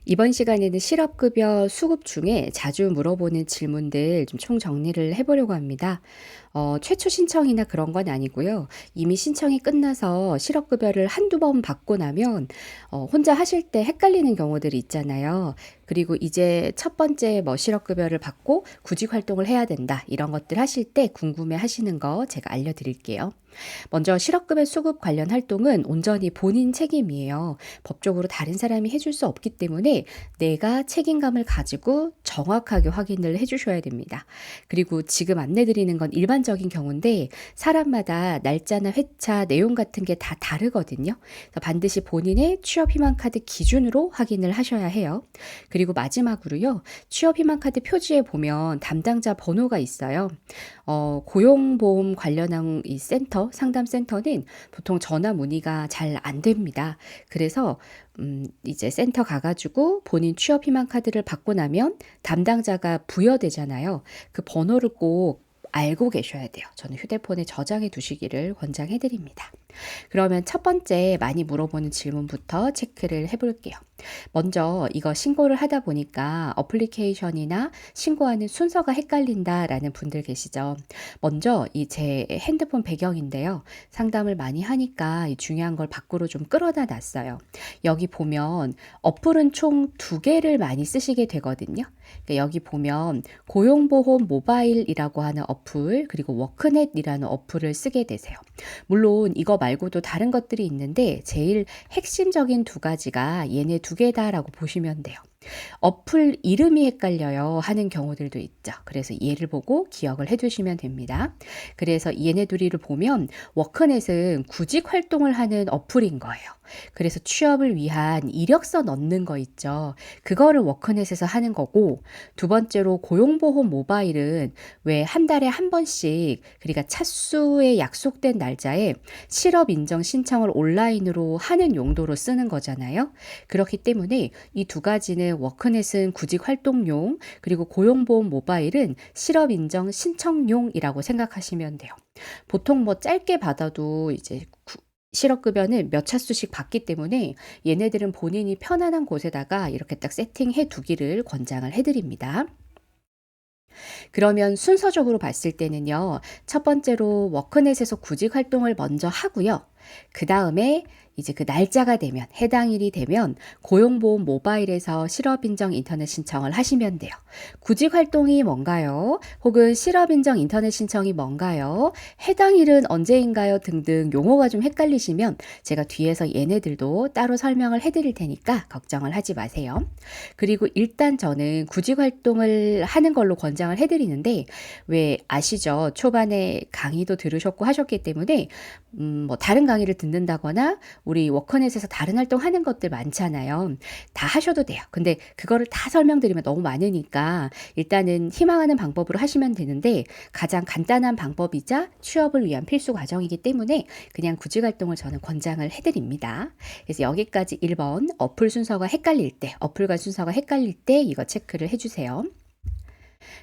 이번 시간에는 실업급여 수급 중에 자주 물어보는 질문들 좀 총정리를 해보려고 합니다. 최초 신청이나 그런 건 아니고요. 이미 신청이 끝나서 실업급여를 한두 번 받고 나면 혼자 하실 때 헷갈리는 경우들이 있잖아요. 그리고 이제 첫 번째 뭐 실업급여를 받고 구직 활동을 해야 된다. 이런 것들 하실 때 궁금해 하시는 거 제가 알려드릴게요. 먼저 실업급여 수급 관련 활동은 온전히 본인 책임이에요. 법적으로 다른 사람이 해줄 수 없기 때문에 내가 책임감을 가지고 정확하게 확인을 해주셔야 됩니다. 그리고 지금 안내드리는 건 일반적인 경우인데 사람마다 날짜나 회차, 내용 같은 게 다 다르거든요. 그래서 반드시 본인의 취업희망카드 기준으로 확인을 하셔야 해요. 그리고 마지막으로요. 취업희망카드 표지에 보면 담당자 번호가 있어요. 고용보험 관련한 이 센터, 상담센터는 보통 전화 문의가 잘 안 됩니다. 그래서 이제 센터 가가지고 본인 취업희망 카드를 받고 나면 담당자가 부여되잖아요. 그 번호를 꼭 알고 계셔야 돼요. 저는 휴대폰에 저장해 두시기를 권장해 드립니다. 그러면 첫 번째 많이 물어보는 질문부터 체크를 해볼게요. 먼저 이거 신고를 하다 보니까 어플리케이션이나 신고하는 순서가 헷갈린다라는 분들 계시죠. 먼저 이 제 핸드폰 배경인데요. 상담을 많이 하니까 이 중요한 걸 밖으로 좀 끌어다 놨어요. 여기 보면 어플은 총 두 개를 많이 쓰시게 되거든요. 그러니까 여기 보면 고용보험 모바일이라고 하는 어플 그리고 워크넷이라는 어플을 쓰게 되세요. 물론 이거 말고도 다른 것들이 있는데 제일 핵심적인 두 가지가 얘네 두 개다라고 보시면 돼요. 어플 이름이 헷갈려요 하는 경우들도 있죠. 그래서 얘를 보고 기억을 해두시면 됩니다. 그래서 얘네 둘이를 보면 워크넷은 구직 활동을 하는 어플인 거예요. 그래서 취업을 위한 이력서 넣는 거 있죠. 그거를 워크넷에서 하는 거고 두 번째로 고용보험 모바일은 왜 한 달에 한 번씩 그러니까 차수에 약속된 날짜에 실업 인정 신청을 온라인으로 하는 용도로 쓰는 거잖아요. 그렇기 때문에 이 두 가지는 워크넷은 구직 활동용 그리고 고용보험 모바일은 실업 인정 신청용이라고 생각하시면 돼요. 보통 뭐 짧게 받아도 이제 실업급여는 몇 차수씩 받기 때문에 얘네들은 본인이 편안한 곳에다가 이렇게 딱 세팅해 두기를 권장을 해드립니다. 그러면 순서적으로 봤을 때는요. 첫 번째로 워크넷에서 구직 활동을 먼저 하고요. 그 다음에 이제 그 날짜가 되면 해당일이 되면 고용보험 모바일에서 실업인정 인터넷 신청을 하시면 돼요. 구직 활동이 뭔가요? 혹은 실업인정 인터넷 신청이 뭔가요? 해당일은 언제인가요? 등등 용어가 좀 헷갈리시면 제가 뒤에서 얘네들도 따로 설명을 해드릴 테니까 걱정을 하지 마세요. 그리고 일단 저는 구직 활동을 하는 걸로 권장을 해드리는데 왜 아시죠? 초반에 강의도 들으셨고 하셨기 때문에 뭐 다른 강의를 듣는다거나 우리 워커넷에서 다른 활동하는 것들 많잖아요. 다 하셔도 돼요. 근데 그거를 다 설명드리면 너무 많으니까 일단은 희망하는 방법으로 하시면 되는데 가장 간단한 방법이자 취업을 위한 필수 과정이기 때문에 그냥 구직 활동을 저는 권장을 해드립니다. 그래서 여기까지 1번 어플 순서가 헷갈릴 때, 어플과 순서가 헷갈릴 때 이거 체크를 해주세요.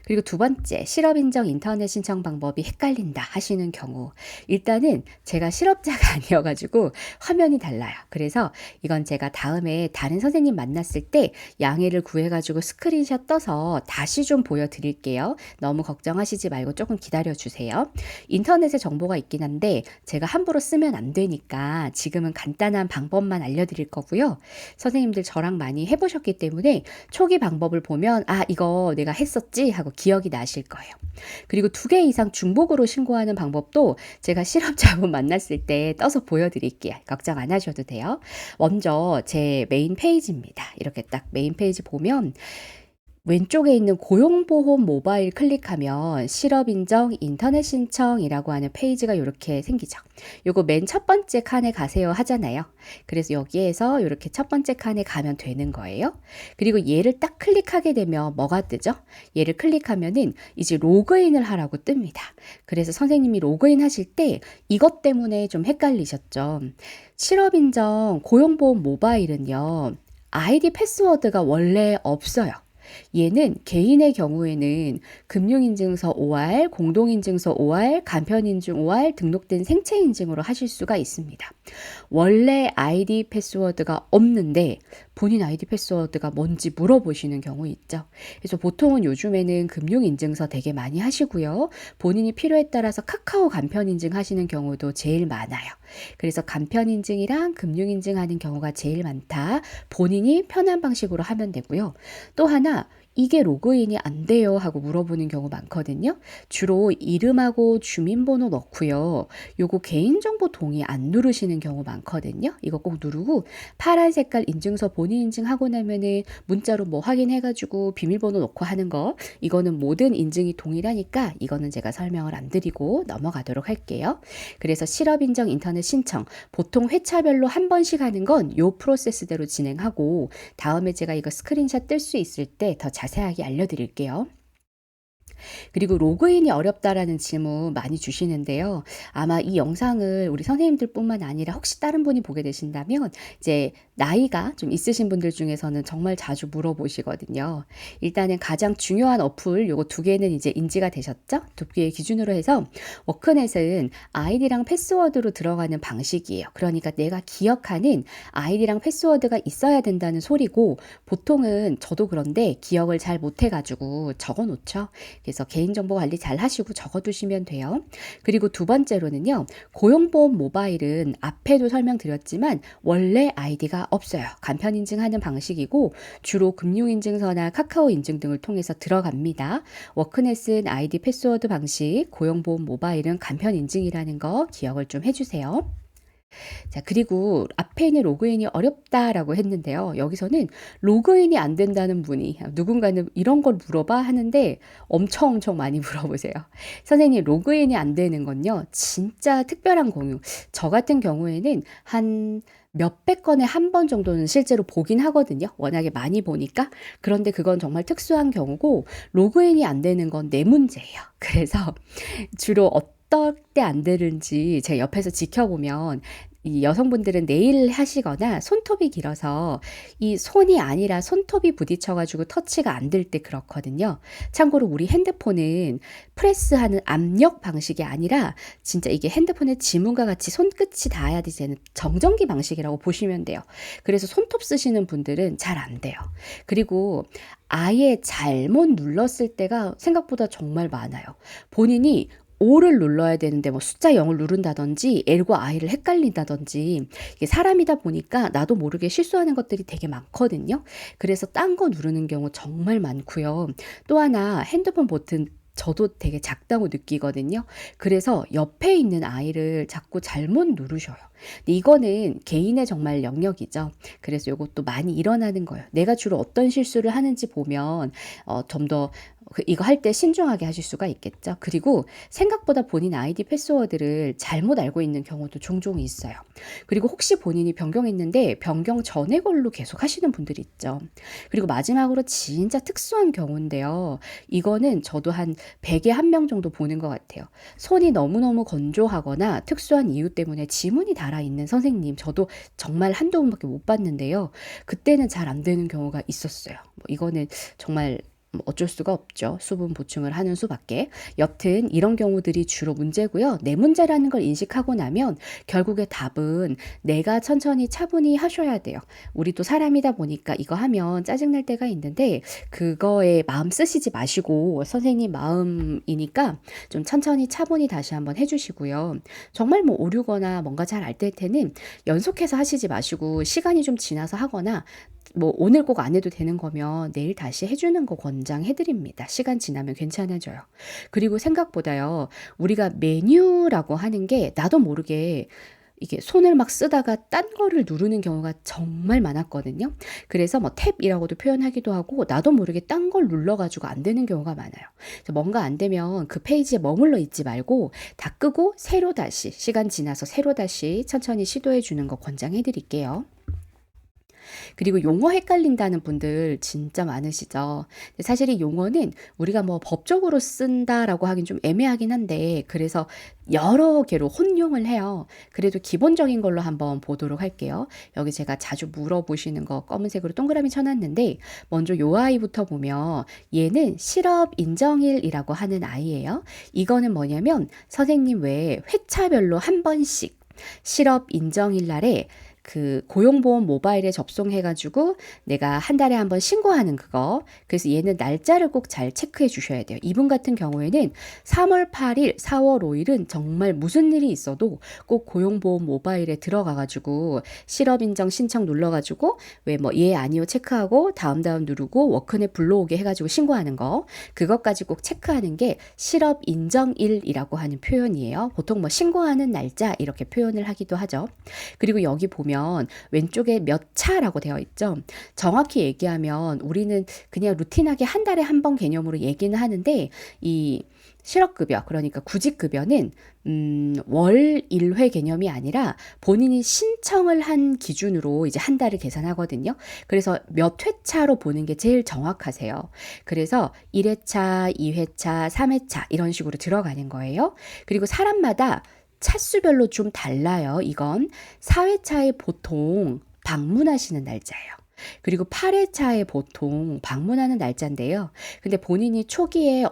그리고 두 번째, 실업인정 인터넷 신청 방법이 헷갈린다 하시는 경우 일단은 제가 실업자가 아니어가지고 화면이 달라요. 그래서 이건 제가 다음에 다른 선생님 만났을 때 양해를 구해가지고 스크린샷 떠서 다시 좀 보여드릴게요. 너무 걱정하시지 말고 조금 기다려주세요. 인터넷에 정보가 있긴 한데 제가 함부로 쓰면 안 되니까 지금은 간단한 방법만 알려드릴 거고요. 선생님들 저랑 많이 해보셨기 때문에 초기 방법을 보면 아 이거 내가 했었지 하고 기억이 나실 거예요. 그리고 2개 이상 중복으로 신고하는 방법도 제가 실업자분 만났을 때 떠서 보여드릴게요. 걱정 안 하셔도 돼요. 먼저 제 메인 페이지입니다. 이렇게 딱 메인 페이지 보면 왼쪽에 있는 고용보험 모바일 클릭하면 실업인정 인터넷 신청이라고 하는 페이지가 이렇게 생기죠. 요거 맨 첫 번째 칸에 가세요 하잖아요. 그래서 여기에서 이렇게 첫 번째 칸에 가면 되는 거예요. 그리고 얘를 딱 클릭하게 되면 뭐가 뜨죠? 얘를 클릭하면은 이제 로그인을 하라고 뜹니다. 그래서 선생님이 로그인 하실 때 이것 때문에 좀 헷갈리셨죠. 실업인정 고용보험 모바일은요. 아이디 패스워드가 원래 없어요. 얘는 개인의 경우에는 금융인증서 OR, 공동인증서 OR, 간편인증 OR, 등록된 생체인증으로 하실 수가 있습니다. 원래 아이디 패스워드가 없는데 본인 아이디 패스워드가 뭔지 물어보시는 경우 있죠. 그래서 보통은 요즘에는 금융인증서 되게 많이 하시고요. 본인이 필요에 따라서 카카오 간편인증 하시는 경우도 제일 많아요. 그래서 간편인증이랑 금융인증하는 경우가 제일 많다. 본인이 편한 방식으로 하면 되고요. 또 하나, 이게 로그인이 안 돼요 하고 물어보는 경우 많거든요. 주로 이름하고 주민번호 넣고요. 요거 개인정보 동의 안 누르시는 경우 많거든요. 이거 꼭 누르고 파란 색깔 인증서 본인 인증하고 나면은 문자로 뭐 확인해가지고 비밀번호 넣고 하는 거, 이거는 모든 인증이 동일하니까 이거는 제가 설명을 안 드리고 넘어가도록 할게요. 그래서 실업인정 인터넷 신청 보통 회차별로 한 번씩 하는 건 요 프로세스대로 진행하고, 다음에 제가 이거 스크린샷 뜰 수 있을 때 더 자세하게 알려드릴게요. 그리고 로그인이 어렵다라는 질문 많이 주시는데요. 아마 이 영상을 우리 선생님들뿐만 아니라 혹시 다른 분이 보게 되신다면 이제 나이가 좀 있으신 분들 중에서는 정말 자주 물어보시거든요. 일단은 가장 중요한 어플 요거 두 개는 이제 인지가 되셨죠? 두 개의 기준으로 해서 워크넷은 아이디랑 패스워드로 들어가는 방식이에요. 그러니까 내가 기억하는 아이디랑 패스워드가 있어야 된다는 소리고, 보통은 저도 그런데 기억을 잘 못해가지고 적어 놓죠. 그래서 개인정보 관리 잘 하시고 적어두시면 돼요. 그리고 두 번째로는요. 고용보험 모바일은 앞에도 설명드렸지만 원래 아이디가 없어요. 간편 인증하는 방식이고 주로 금융인증서나 카카오 인증 등을 통해서 들어갑니다. 워크넷은 아이디 패스워드 방식, 고용보험 모바일은 간편 인증이라는 거 기억을 좀 해주세요. 자, 그리고 앞에 있는 로그인이 어렵다라고 했는데요. 여기서는 로그인이 안 된다는 분이 누군가는 이런 걸 물어봐 하는데 엄청 많이 물어보세요. 선생님, 로그인이 안 되는 건요. 진짜 특별한 공유. 저 같은 경우에는 한 몇백 건에 한 번 정도는 실제로 보긴 하거든요. 워낙에 많이 보니까. 그런데 그건 정말 특수한 경우고 로그인이 안 되는 건 내 문제예요. 그래서 주로 어떨 때 안 되는지 제가 옆에서 지켜보면, 이 여성분들은 네일 하시거나 손톱이 길어서 이 손이 아니라 손톱이 부딪혀가지고 터치가 안 될 때 그렇거든요. 참고로 우리 핸드폰은 프레스하는 압력 방식이 아니라 진짜 이게 핸드폰의 지문과 같이 손끝이 닿아야 되는 정전기 방식이라고 보시면 돼요. 그래서 손톱 쓰시는 분들은 잘 안 돼요. 그리고 아예 잘못 눌렀을 때가 생각보다 정말 많아요. 본인이 O를 눌러야 되는데 뭐 숫자 0을 누른다든지 L과 I를 헷갈린다든지, 이게 사람이다 보니까 나도 모르게 실수하는 것들이 되게 많거든요. 그래서 딴 거 누르는 경우 정말 많고요. 또 하나 핸드폰 버튼 저도 되게 작다고 느끼거든요. 그래서 옆에 있는 아이를 자꾸 잘못 누르셔요. 근데 이거는 개인의 정말 영역이죠. 그래서 이것도 많이 일어나는 거예요. 내가 주로 어떤 실수를 하는지 보면 좀 더 이거 할 때 신중하게 하실 수가 있겠죠. 그리고 생각보다 본인 아이디 패스워드를 잘못 알고 있는 경우도 종종 있어요. 그리고 혹시 본인이 변경했는데 변경 전에 걸로 계속 하시는 분들이 있죠. 그리고 마지막으로 진짜 특수한 경우인데요. 이거는 저도 한 100에 1명 정도 보는 것 같아요. 손이 너무너무 건조하거나 특수한 이유 때문에 지문이 달아있는 선생님, 저도 정말 한두 번밖에 못 봤는데요. 그때는 잘 안 되는 경우가 있었어요. 뭐 이거는 정말 어쩔 수가 없죠. 수분 보충을 하는 수밖에. 여튼 이런 경우들이 주로 문제고요. 내 문제라는 걸 인식하고 나면 결국에 답은 내가 천천히 차분히 하셔야 돼요. 우리도 사람이다 보니까 이거 하면 짜증날 때가 있는데 그거에 마음 쓰시지 마시고, 선생님 마음이니까 좀 천천히 차분히 다시 한번 해주시고요. 정말 뭐 오류거나 뭔가 잘 알 때는 연속해서 하시지 마시고 시간이 좀 지나서 하거나, 뭐 오늘 꼭 안 해도 되는 거면 내일 다시 해주는 거 권장해드립니다. 시간 지나면 괜찮아져요. 그리고 생각보다요, 우리가 메뉴라고 하는 게 나도 모르게 이게 손을 막 쓰다가 딴 거를 누르는 경우가 정말 많았거든요. 그래서 뭐 탭이라고도 표현하기도 하고 나도 모르게 딴 걸 눌러가지고 안 되는 경우가 많아요. 그래서 뭔가 안 되면 그 페이지에 머물러 있지 말고 다 끄고 새로 다시, 시간 지나서 새로 다시 천천히 시도해 주는 거 권장해드릴게요. 그리고 용어 헷갈린다는 분들 진짜 많으시죠. 사실 이 용어는 우리가 뭐 법적으로 쓴다라고 하긴 좀 애매하긴 한데, 그래서 여러 개로 혼용을 해요. 그래도 기본적인 걸로 한번 보도록 할게요. 여기 제가 자주 물어보시는 거 검은색으로 동그라미 쳐놨는데, 먼저 요 아이부터 보면 얘는 실업 인정일이라고 하는 아이예요. 이거는 뭐냐면 선생님 외에 회차별로 한 번씩 실업 인정일 날에 그 고용보험 모바일에 접속해 가지고 내가 한 달에 한번 신고하는 그거. 그래서 얘는 날짜를 꼭 잘 체크해 주셔야 돼요. 이분 같은 경우에는 3월 8일, 4월 5일은 정말 무슨 일이 있어도 꼭 고용보험 모바일에 들어가 가지고 실업인정 신청 눌러 가지고 왜 뭐 예 아니요 체크하고 다음 누르고 워크넷 불러오게 해 가지고 신고하는 거. 그것까지 꼭 체크하는 게 실업인정일이라고 하는 표현이에요. 보통 뭐 신고하는 날짜 이렇게 표현을 하기도 하죠. 그리고 여기 보면 왼쪽에 몇 차라고 되어 있죠. 정확히 얘기하면 우리는 그냥 루틴하게 한 달에 한 번 개념으로 얘기는 하는데 이 실업급여, 그러니까 구직급여는 월 1회 개념이 아니라 본인이 신청을 한 기준으로 이제 한 달을 계산하거든요. 그래서 몇 회차로 보는 게 제일 정확하세요. 그래서 1회차, 2회차, 3회차 이런 식으로 들어가는 거예요. 그리고 사람마다 차수별로 좀 달라요. 이건 4회차에 보통 방문하시는 날짜예요. 그리고 8회차에 보통 방문하는 날짜인데요. 근데 본인이 초기에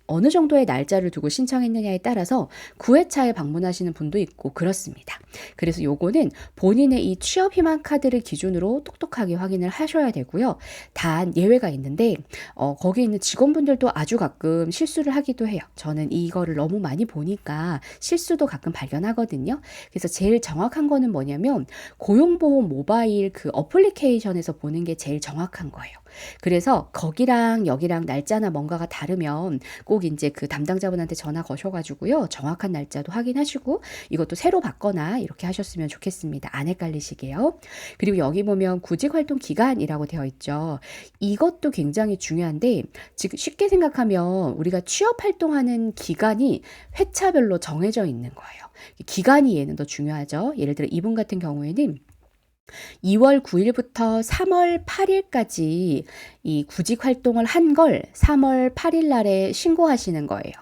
어느 정도의 날짜를 두고 신청했느냐에 따라서 9회차에 방문하시는 분도 있고 그렇습니다. 그래서 요거는 본인의 이 취업 희망 카드를 기준으로 똑똑하게 확인을 하셔야 되고요. 단 예외가 있는데 거기 있는 직원분들도 아주 가끔 실수를 하기도 해요. 저는 이거를 너무 많이 보니까 실수도 가끔 발견하거든요. 그래서 제일 정확한 거는 뭐냐면 고용보험 모바일 그 어플리케이션에서 보는 게 제일 정확한 거예요. 그래서 거기랑 여기랑 날짜나 뭔가가 다르면 꼭 이제 그 담당자분한테 전화 거셔가지고요. 정확한 날짜도 확인하시고 이것도 새로 받거나 이렇게 하셨으면 좋겠습니다. 안 헷갈리시게요. 그리고 여기 보면 구직활동 기간이라고 되어 있죠. 이것도 굉장히 중요한데 지금 쉽게 생각하면 우리가 취업활동하는 기간이 회차별로 정해져 있는 거예요. 기간이 얘는 더 중요하죠. 예를 들어 이분 같은 경우에는 2월 9일부터 3월 8일까지 이 구직 활동을 한 걸 3월 8일 날에 신고하시는 거예요.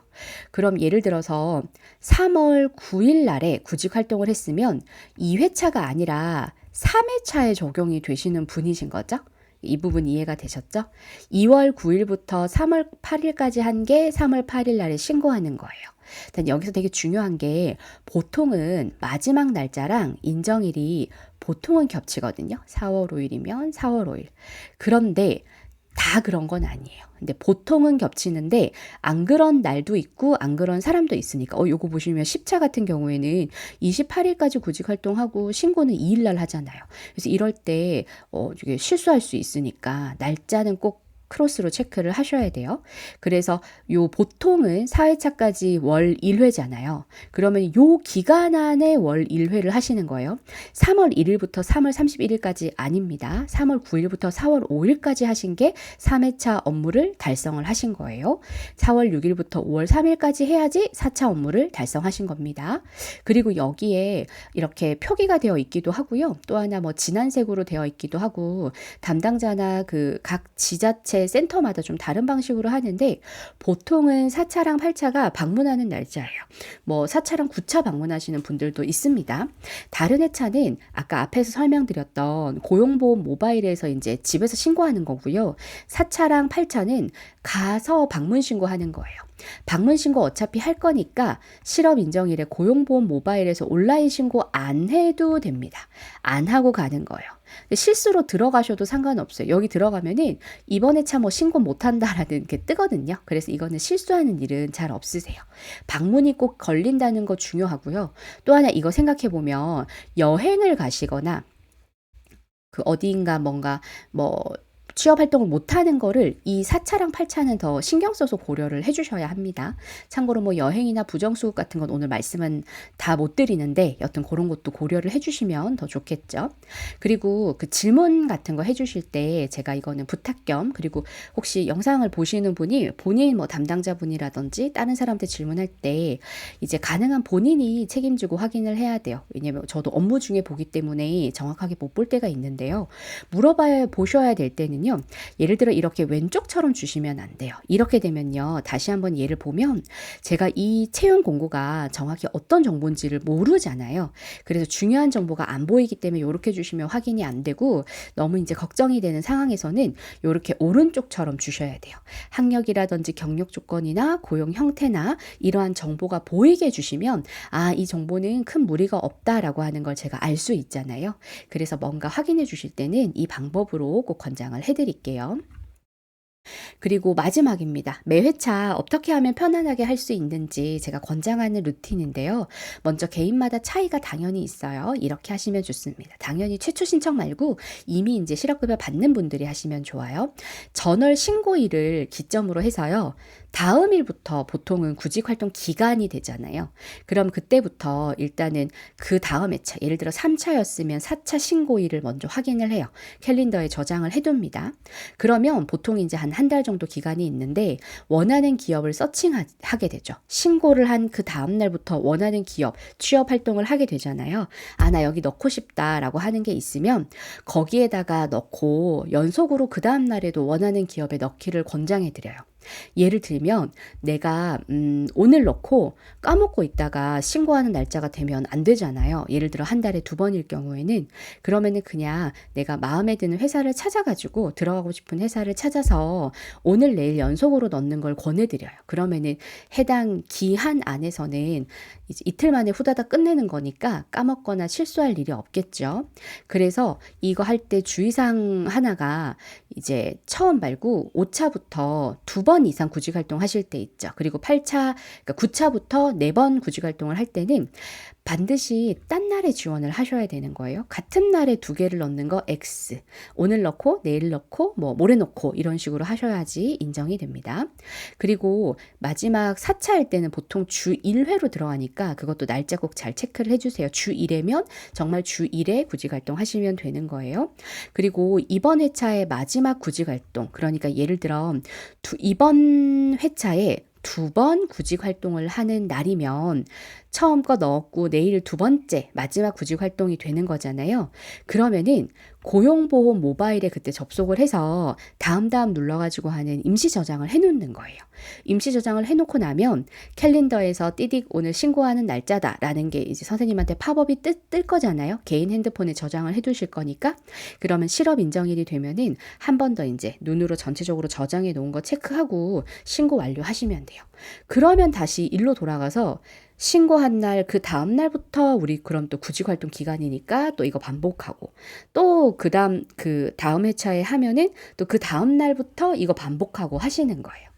그럼 예를 들어서 3월 9일 날에 구직 활동을 했으면 2회차가 아니라 3회차에 적용이 되시는 분이신 거죠? 이 부분 이해가 되셨죠? 2월 9일부터 3월 8일까지 한 게 3월 8일 날에 신고하는 거예요. 일단 여기서 되게 중요한 게 보통은 마지막 날짜랑 인정일이 보통은 겹치거든요. 4월 5일이면 4월 5일. 그런데 다 그런 건 아니에요. 근데 보통은 겹치는데 안 그런 날도 있고 안 그런 사람도 있으니까 요거 보시면 10차 같은 경우에는 28일까지 구직 활동하고 신고는 2일 날 하잖아요. 그래서 이럴 때 이게 실수할 수 있으니까 날짜는 꼭 크로스로 체크를 하셔야 돼요. 그래서 요 보통은 4회차까지 월 1회잖아요. 그러면 요 기간 안에 월 1회를 하시는 거예요. 3월 1일부터 3월 31일까지 아닙니다. 3월 9일부터 4월 5일까지 하신 게 3회차 업무를 달성을 하신 거예요. 4월 6일부터 5월 3일까지 해야지 4차 업무를 달성하신 겁니다. 그리고 여기에 이렇게 표기가 되어 있기도 하고요. 또 하나 뭐 진한 색으로 되어 있기도 하고 담당자나 그 각 지자체 센터마다 좀 다른 방식으로 하는데 보통은 4차랑 8차가 방문하는 날짜예요. 뭐 4차랑 9차 방문하시는 분들도 있습니다. 다른 회차는 아까 앞에서 설명드렸던 고용보험 모바일에서 이제 집에서 신고하는 거고요. 4차랑 8차는 가서 방문 신고하는 거예요. 방문 신고 어차피 할 거니까 실업인정일에 고용보험 모바일에서 온라인 신고 안 해도 됩니다. 안 하고 가는 거예요. 실수로 들어가셔도 상관없어요. 여기 들어가면은 이번 회차 뭐 신고 못한다라는 게 뜨거든요. 그래서 이거는 실수하는 일은 잘 없으세요. 방문이 꼭 걸린다는 거 중요하고요. 또 하나 이거 생각해 보면 여행을 가시거나 그 어디인가 뭔가 뭐 취업 활동을 못하는 거를 이 4차랑 8차는 더 신경 써서 고려를 해주셔야 합니다. 참고로 뭐 여행이나 부정수급 같은 건 오늘 말씀은 다 못 드리는데 여튼 그런 것도 고려를 해주시면 더 좋겠죠. 그리고 그 질문 같은 거 해주실 때 제가 이거는 부탁 겸 그리고 혹시 영상을 보시는 분이 본인 뭐 담당자분이라든지 다른 사람한테 질문할 때 이제 가능한 본인이 책임지고 확인을 해야 돼요. 왜냐면 저도 업무 중에 보기 때문에 정확하게 못 볼 때가 있는데요. 물어봐야 보셔야 될 때는요. 뭐냐면요. 예를 들어 이렇게 왼쪽처럼 주시면 안 돼요. 이렇게 되면요. 다시 한번 예를 보면 제가 이 채용 공고가 정확히 어떤 정보인지를 모르잖아요. 그래서 중요한 정보가 안 보이기 때문에 요렇게 주시면 확인이 안 되고 너무 이제 걱정이 되는 상황에서는 요렇게 오른쪽처럼 주셔야 돼요. 학력이라든지 경력 조건이나 고용 형태나 이러한 정보가 보이게 해주시면 아, 이 정보는 큰 무리가 없다라고 하는 걸 제가 알 수 있잖아요. 그래서 뭔가 확인해 주실 때는 이 방법으로 꼭 권장을 해드릴게요. 그리고 마지막입니다. 매 회차 어떻게 하면 편안하게 할 수 있는지 제가 권장하는 루틴인데요. 먼저 개인마다 차이가 당연히 있어요. 이렇게 하시면 좋습니다. 당연히 최초 신청 말고 이미 이제 실업급여 받는 분들이 하시면 좋아요. 전월 신고일을 기점으로 해서요. 다음 일부터 보통은 구직활동 기간이 되잖아요. 그럼 그때부터 일단은 그 다음 회차, 예를 들어 3차였으면 4차 신고일을 먼저 확인을 해요. 캘린더에 저장을 해둡니다. 그러면 보통 이제 한 달 정도 기간이 있는데 원하는 기업을 서칭하게 되죠. 신고를 한 그 다음 날부터 원하는 기업 취업 활동을 하게 되잖아요. 아, 나 여기 넣고 싶다라고 하는 게 있으면 거기에다가 넣고 연속으로 그 다음 날에도 원하는 기업에 넣기를 권장해 드려요. 예를 들면 내가 오늘 넣고 까먹고 있다가 신고하는 날짜가 되면 안 되잖아요. 예를 들어 한 달에 2번일 경우에는 그러면은 그냥 내가 마음에 드는 회사를 찾아가지고 들어가고 싶은 회사를 찾아서 오늘 내일 연속으로 넣는 걸 권해드려요. 그러면은 해당 기한 안에서는 이제 이틀 만에 후다닥 끝내는 거니까 까먹거나 실수할 일이 없겠죠. 그래서 이거 할 때 주의사항 하나가 이제 처음 말고 5차부터 2번 이상 구직활동 하실 때 있죠. 그리고 8차, 그러니까 9차부터 4번 구직활동을 할 때는 반드시 딴 날에 지원을 하셔야 되는 거예요. 같은 날에 2개를 넣는 거 X. 오늘 넣고 내일 넣고 뭐 모레 넣고 이런 식으로 하셔야지 인정이 됩니다. 그리고 마지막 4차 할 때는 보통 주 1회로 들어가니까 그것도 날짜 꼭 잘 체크를 해주세요. 주 1회면 정말 주 1회 구직활동 하시면 되는 거예요. 그리고 이번 회차의 마지막 구직활동, 그러니까 예를 들어 이번 회차에 2번 구직 활동을 하는 날이면 처음 거 넣었고 내일 2번째 마지막 구직 활동이 되는 거잖아요. 그러면은 고용보험 모바일에 그때 접속을 해서 다음 눌러가지고 하는 임시 저장을 해놓는 거예요. 임시 저장을 해놓고 나면 캘린더에서 띠딕 오늘 신고하는 날짜다라는 게 이제 선생님한테 팝업이 뜰 거잖아요. 개인 핸드폰에 저장을 해두실 거니까 그러면 실업 인정일이 되면은 한 번 더 이제 눈으로 전체적으로 저장해 놓은 거 체크하고 신고 완료하시면 돼요. 그러면 다시 일로 돌아가서 신고한 날 그 다음 날부터 우리 그럼 또 구직활동 기간이니까 또 이거 반복하고 또 그 다음 회차에 하면은 또 그 다음 날부터 이거 반복하고 하시는 거예요.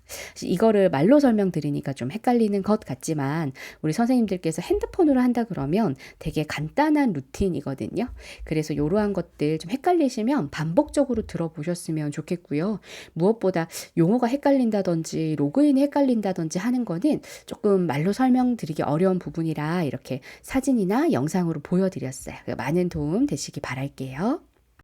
이거를 말로 설명드리니까 좀 헷갈리는 것 같지만 우리 선생님들께서 핸드폰으로 한다 그러면 되게 간단한 루틴이거든요. 그래서 이러한 것들 좀 헷갈리시면 반복적으로 들어보셨으면 좋겠고요. 무엇보다 용어가 헷갈린다든지 로그인이 헷갈린다든지 하는 거는 조금 말로 설명드리기 어려운 부분이라 이렇게 사진이나 영상으로 보여드렸어요. 많은 도움 되시기 바랄게요.